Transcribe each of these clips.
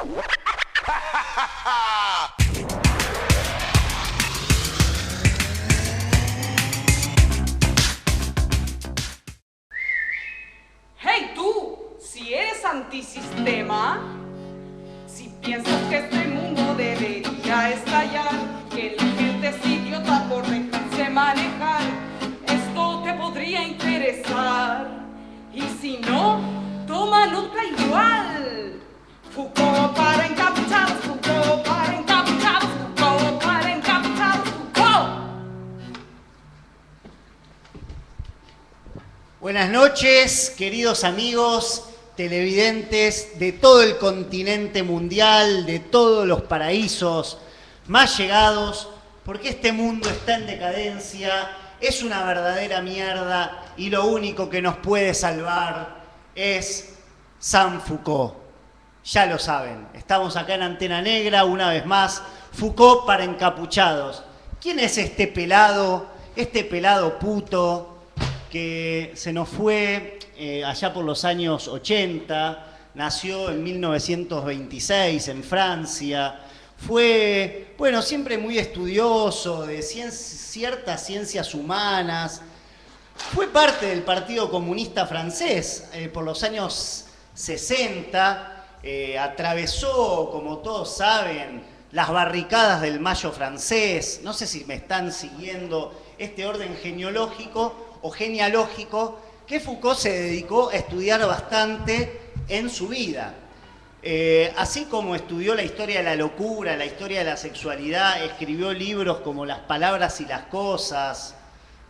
Hey tú, si eres antisistema, si piensas que este mundo debería estallar, que la gente es idiota por dejarse manejar, esto te podría interesar. Y si no, toma nota igual. Foucault para encapuchados, Foucault para encapuchados, Foucault para encapuchados, Foucault. Buenas noches, queridos amigos televidentes de todo el continente mundial, de todos los paraísos más llegados, porque este mundo está en decadencia, es una verdadera mierda y lo único que nos puede salvar es San Foucault. Ya lo saben, estamos acá en Antena Negra una vez más, Foucault para encapuchados. ¿Quién es este pelado puto que se nos fue allá por los años 80, nació en 1926 en Francia, fue, bueno, siempre muy estudioso de ciertas ciencias humanas, fue parte del Partido Comunista Francés por los años 60, atravesó, como todos saben, las barricadas del Mayo francés. No sé si me están siguiendo este orden genealógico o genealógico que Foucault se dedicó a estudiar bastante en su vida. Así como estudió la historia de la locura, la historia de la sexualidad, escribió libros como Las palabras y las cosas,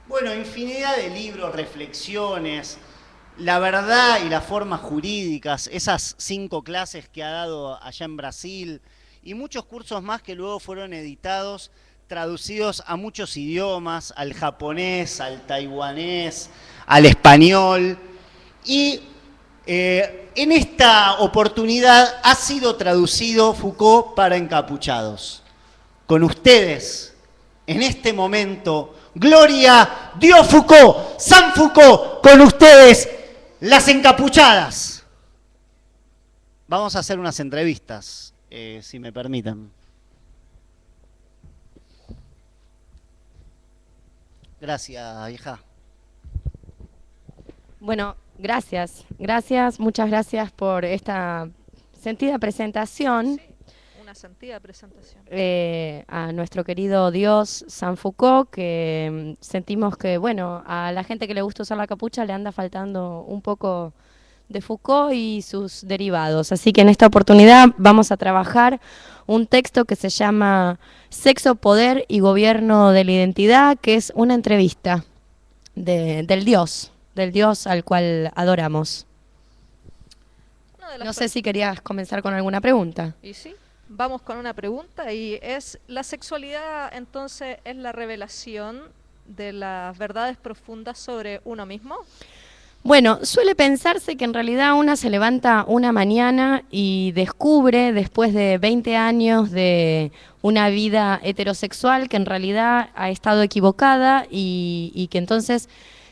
bueno, infinidad de libros, reflexiones, La verdad y las formas jurídicas, esas 5 clases que ha dado allá en Brasil y muchos cursos más que luego fueron editados, traducidos a muchos idiomas, al japonés, al taiwanés, al español. Y en esta oportunidad ha sido traducido Foucault para encapuchados. Con ustedes, en este momento, Gloria dio Foucault, San Foucault, con ustedes, las encapuchadas. Vamos a hacer unas entrevistas, si me permiten. Gracias, hija. Bueno, gracias, muchas gracias por esta sentida presentación. Sí, una sentida presentación. A nuestro querido Dios San Foucault, que sentimos que, bueno, a la gente que le gusta usar la capucha le anda faltando un poco de Foucault y sus derivados. Así que en esta oportunidad vamos a trabajar un texto que se llama Sexo, Poder y Gobierno de la Identidad, que es una entrevista del Dios al cual adoramos. No sé si querías comenzar con alguna pregunta. Y sí, vamos con una pregunta y es, ¿la sexualidad entonces es la revelación de las verdades profundas sobre uno mismo? Bueno, suele pensarse que en realidad una se levanta una mañana y descubre, después de 20 años de una vida heterosexual, que en realidad ha estado equivocada y que entonces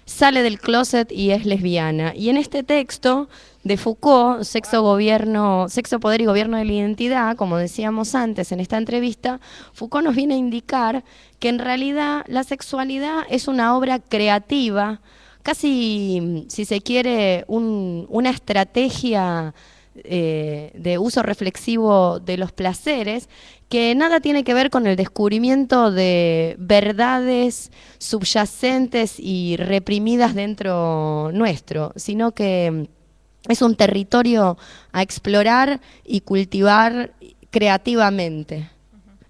sale del closet y es lesbiana. Y en este texto de Foucault, Sexo, Poder y Gobierno de la Identidad, como decíamos antes en esta entrevista, Foucault nos viene a indicar que en realidad la sexualidad es una obra creativa, casi, si se quiere, una estrategia de uso reflexivo de los placeres, que nada tiene que ver con el descubrimiento de verdades subyacentes y reprimidas dentro nuestro, sino que es un territorio a explorar y cultivar creativamente.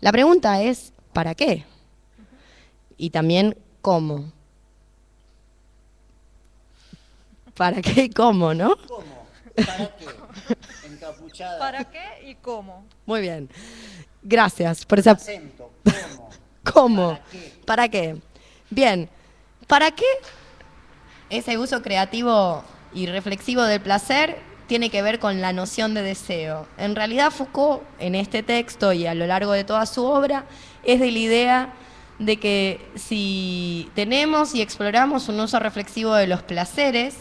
La pregunta es, ¿para qué? Y también, ¿cómo? ¿Para qué y cómo, no? ¿Cómo? ¿Para qué? Encapuchada. ¿Para qué y cómo? Muy bien. Gracias por esa... Acento. ¿Cómo? ¿Cómo? ¿Para qué? ¿Para qué? Bien. ¿Para qué ese uso creativo y reflexivo del placer tiene que ver con la noción de deseo? En realidad Foucault, en este texto y a lo largo de toda su obra, es de la idea de que si tenemos y exploramos un uso reflexivo de los placeres,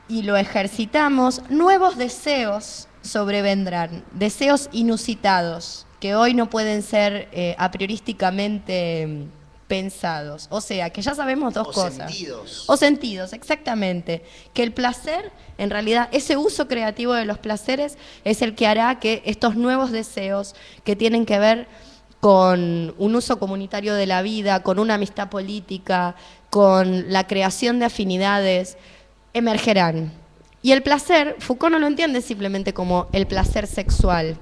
y lo ejercitamos, nuevos deseos sobrevendrán, deseos inusitados, que hoy no pueden ser a priorísticamente pensados. O sea, que ya sabemos dos cosas. Sentidos. O sentidos, exactamente. Que el placer, en realidad, ese uso creativo de los placeres es el que hará que estos nuevos deseos que tienen que ver con un uso comunitario de la vida, con una amistad política, con la creación de afinidades, emergerán. Y el placer, Foucault no lo entiende simplemente como el placer sexual,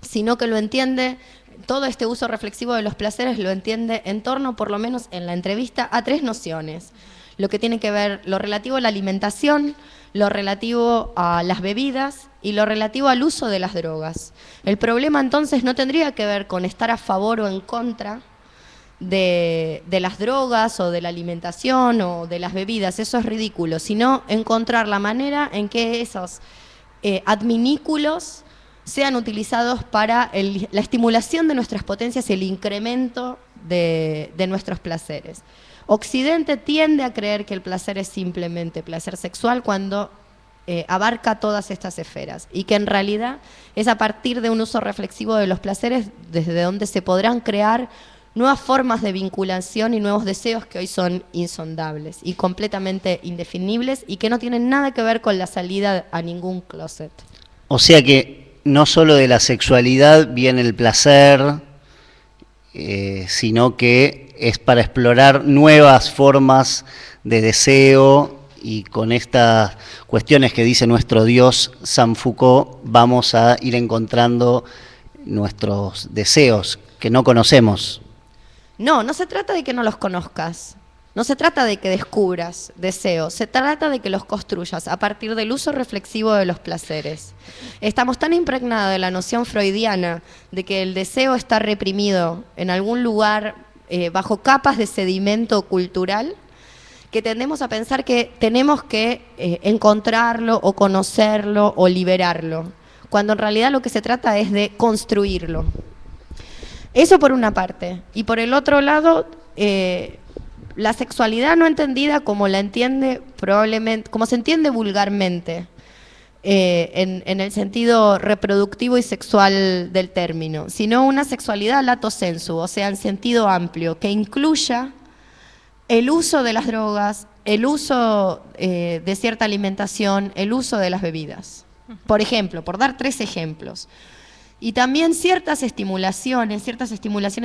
sino que lo entiende, todo este uso reflexivo de los placeres lo entiende en torno, por lo menos en la entrevista, a tres nociones. Lo que tiene que ver, lo relativo a la alimentación, lo relativo a las bebidas y lo relativo al uso de las drogas. El problema entonces no tendría que ver con estar a favor o en contra de las drogas o de la alimentación o de las bebidas, eso es ridículo, sino encontrar la manera en que esos adminículos sean utilizados para la estimulación de nuestras potencias y el incremento de nuestros placeres. Occidente tiende a creer que el placer es simplemente placer sexual cuando abarca todas estas esferas y que en realidad es a partir de un uso reflexivo de los placeres desde donde se podrán crear nuevas formas de vinculación y nuevos deseos que hoy son insondables y completamente indefinibles y que no tienen nada que ver con la salida a ningún closet. O sea que no solo de la sexualidad viene el placer, sino que es para explorar nuevas formas de deseo y con estas cuestiones que dice nuestro Dios San Foucault vamos a ir encontrando nuestros deseos que no conocemos. No, no se trata de que no los conozcas, no se trata de que descubras deseos, se trata de que los construyas a partir del uso reflexivo de los placeres. Estamos tan impregnados de la noción freudiana de que el deseo está reprimido en algún lugar bajo capas de sedimento cultural, que tendemos a pensar que tenemos que encontrarlo o conocerlo o liberarlo, cuando en realidad lo que se trata es de construirlo. Eso por una parte. Y por el otro lado, la sexualidad no entendida como la entiende probablemente, como se entiende vulgarmente, en el sentido reproductivo y sexual del término, sino una sexualidad lato sensu, o sea, en sentido amplio, que incluya el uso de las drogas, el uso de cierta alimentación, el uso de las bebidas. Por ejemplo, por dar 3 ejemplos. Y también ciertas estimulaciones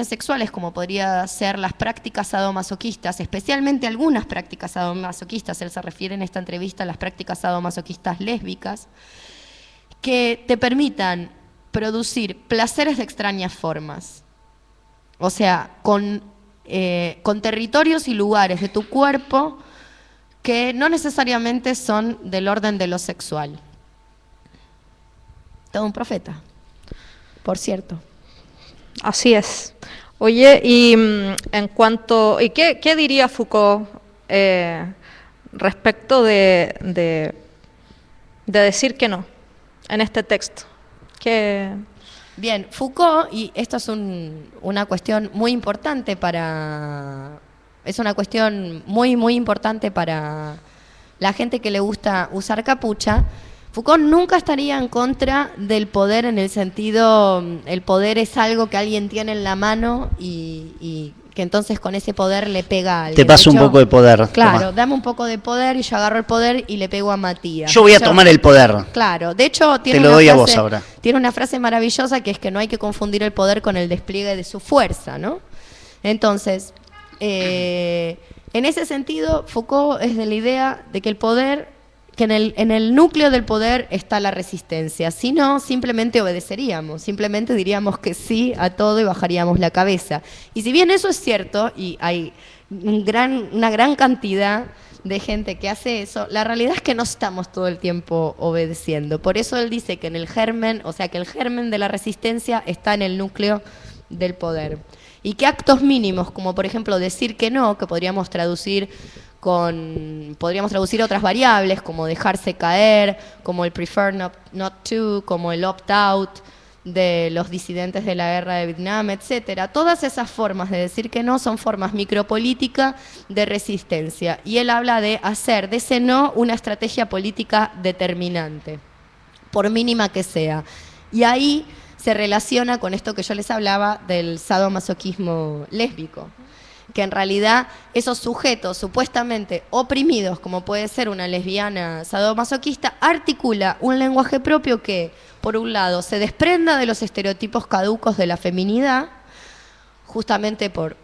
sexuales, como podría ser las prácticas sadomasoquistas, especialmente algunas prácticas sadomasoquistas, él se refiere en esta entrevista a las prácticas sadomasoquistas lésbicas, que te permitan producir placeres de extrañas formas. O sea, con territorios y lugares de tu cuerpo que no necesariamente son del orden de lo sexual. Todo un profeta. Por cierto. Así es. Oye, y en cuanto, ¿y qué diría Foucault respecto de decir que no en este texto? Bien, Foucault, y esto es una cuestión muy importante es una cuestión muy, muy importante para la gente que le gusta usar capucha. Foucault nunca estaría en contra del poder en el sentido, el poder es algo que alguien tiene en la mano y que entonces con ese poder le pega a alguien. Te paso un poco de poder. Claro, Tomá. dame un poco de poder y yo agarro el poder y le pego a Matías. Yo voy a tomar el poder. Claro, de hecho tiene Te lo doy a vos ahora. Tiene una frase maravillosa que es que no hay que confundir el poder con el despliegue de su fuerza, ¿no? Entonces, en ese sentido, Foucault es de la idea de que el poder, que en el núcleo del poder está la resistencia, si no, simplemente obedeceríamos, simplemente diríamos que sí a todo y bajaríamos la cabeza. Y si bien eso es cierto, y hay una gran cantidad de gente que hace eso, la realidad es que no estamos todo el tiempo obedeciendo. Por eso él dice que en el germen, o sea, que el germen de la resistencia está en el núcleo del poder. Y que actos mínimos, como por ejemplo decir que no, que podríamos traducir otras variables como dejarse caer, como el prefer not to, como el opt-out, de los disidentes de la guerra de Vietnam, etcétera. Todas esas formas de decir que no son formas micropolíticas de resistencia. Y él habla de hacer de ese no una estrategia política determinante, por mínima que sea. Y ahí se relaciona con esto que yo les hablaba del sadomasoquismo lésbico, que en realidad esos sujetos supuestamente oprimidos, como puede ser una lesbiana sadomasoquista, articula un lenguaje propio que, por un lado, se desprenda de los estereotipos caducos de la feminidad, justamente por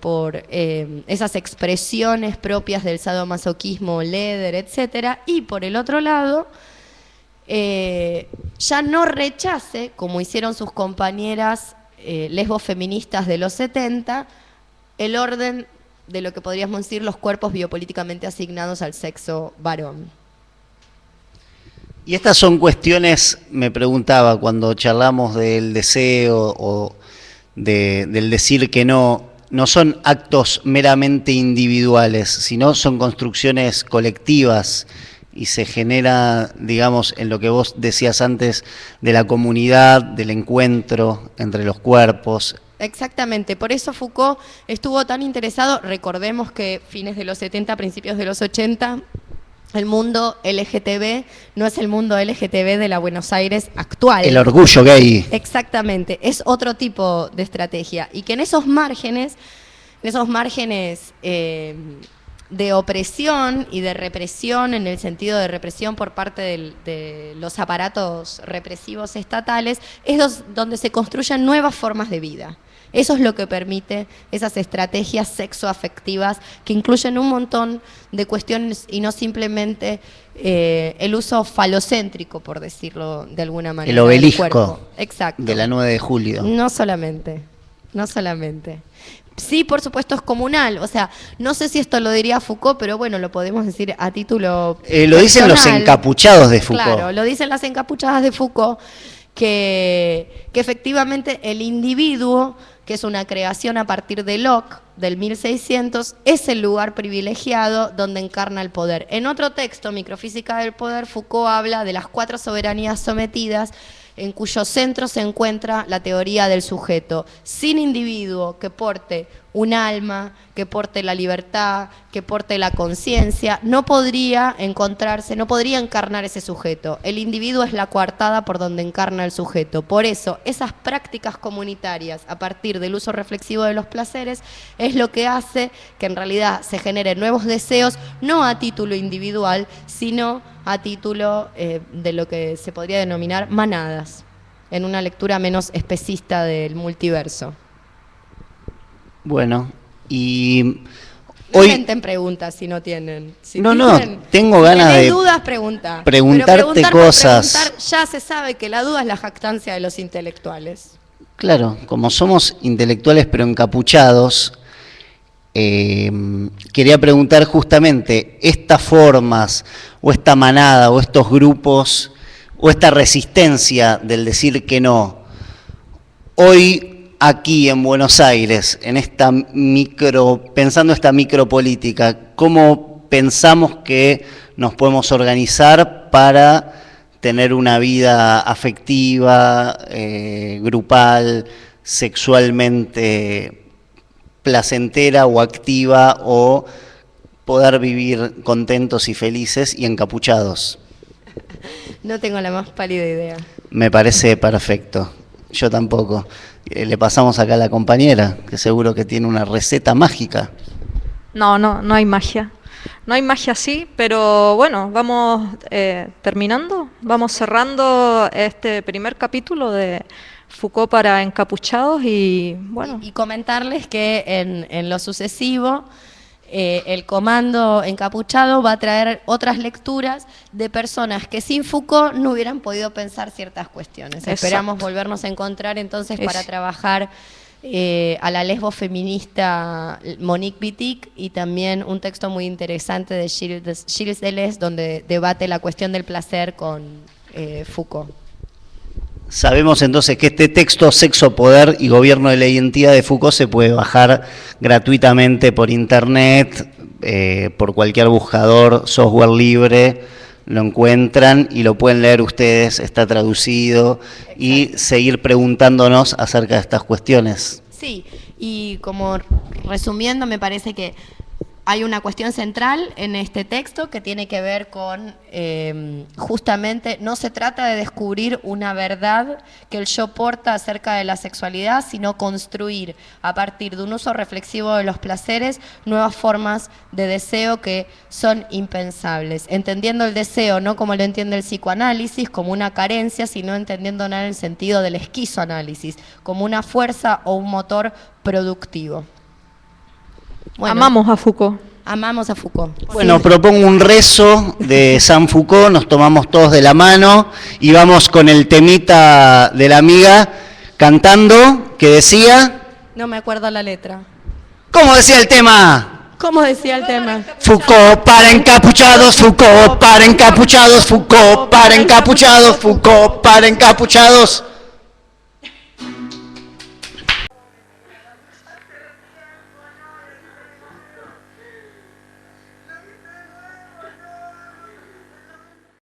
esas expresiones propias del sadomasoquismo, leather, etcétera, y por el otro lado, ya no rechace, como hicieron sus compañeras lesbos feministas de los 70, el orden de lo que podríamos decir los cuerpos biopolíticamente asignados al sexo varón. Y estas son cuestiones, me preguntaba, cuando charlamos del deseo o del decir que no son actos meramente individuales, sino son construcciones colectivas y se genera, digamos, en lo que vos decías antes, de la comunidad, del encuentro entre los cuerpos. Exactamente, por eso Foucault estuvo tan interesado. Recordemos que fines de los 70, principios de los 80, el mundo LGTB no es el mundo LGTB de la Buenos Aires actual. El orgullo gay. Exactamente, es otro tipo de estrategia. Y que en esos márgenes de opresión y de represión, en el sentido de represión por parte de los aparatos represivos estatales, es donde se construyen nuevas formas de vida. Eso es lo que permite esas estrategias sexoafectivas que incluyen un montón de cuestiones y no simplemente el uso falocéntrico, por decirlo de alguna manera. El obelisco. Exacto. De la 9 de julio. No solamente. Sí, por supuesto es comunal, o sea, no sé si esto lo diría Foucault, pero bueno, lo podemos decir a título lo dicen los encapuchados de Foucault. Claro, lo dicen las encapuchadas de Foucault, que efectivamente el individuo, que es una creación a partir de Locke, del 1600, es el lugar privilegiado donde encarna el poder. En otro texto, Microfísica del Poder, Foucault habla de las 4 soberanías sometidas, en cuyo centro se encuentra la teoría del sujeto. Sin individuo que porte un alma, que porte la libertad, que porte la conciencia, no podría encarnar ese sujeto. El individuo es la coartada por donde encarna el sujeto. Por eso, esas prácticas comunitarias a partir del uso reflexivo de los placeres es lo que hace que en realidad se generen nuevos deseos, no a título individual, sino a título de lo que se podría denominar manadas, en una lectura menos especista del multiverso. Bueno, y no hoy... inventen preguntas si no tienen. Tengo ganas de dudas, pregunta. preguntarte cosas. Preguntar, ya se sabe que la duda es la jactancia de los intelectuales. Claro, como somos intelectuales pero encapuchados, quería preguntar justamente, estas formas, o esta manada, o estos grupos, o esta resistencia del decir que no, hoy aquí en Buenos Aires, en esta pensando esta micropolítica, ¿cómo pensamos que nos podemos organizar para tener una vida afectiva, grupal, sexualmente placentera o activa, o poder vivir contentos y felices y encapuchados? No tengo la más pálida idea. Me parece perfecto. Yo tampoco. Le pasamos acá a la compañera, que seguro que tiene una receta mágica. No hay magia. No hay magia así, pero bueno, vamos terminando, vamos cerrando este primer capítulo de Foucault para encapuchados y bueno. Y comentarles que en lo sucesivo el comando encapuchado va a traer otras lecturas de personas que sin Foucault no hubieran podido pensar ciertas cuestiones. Exacto. Esperamos volvernos a encontrar entonces para trabajar a la lesbo feminista Monique Wittig y también un texto muy interesante de Gilles Deleuze donde debate la cuestión del placer con Foucault. Sabemos entonces que este texto, Sexo, Poder y Gobierno de la Identidad de Foucault, se puede bajar gratuitamente por internet, por cualquier buscador, software libre, lo encuentran y lo pueden leer ustedes, está traducido, y seguir preguntándonos acerca de estas cuestiones. Sí, y como resumiendo, me parece que hay una cuestión central en este texto que tiene que ver con, justamente, no se trata de descubrir una verdad que el yo porta acerca de la sexualidad, sino construir, a partir de un uso reflexivo de los placeres, nuevas formas de deseo que son impensables. Entendiendo el deseo no como lo entiende el psicoanálisis, como una carencia, sino entendiéndolo en el sentido del esquizoanálisis, como una fuerza o un motor productivo. Bueno, Amamos a Foucault. amamos a Foucault. Bueno, Sí. propongo un rezo de San Foucault, nos tomamos todos de la mano y vamos con el temita de la amiga cantando, que decía, No me acuerdo la letra. ¿cómo decía el tema? ¿Cómo decía el tema? Foucault para encapuchados, Foucault para encapuchados, Foucault para encapuchados, Foucault para encapuchados.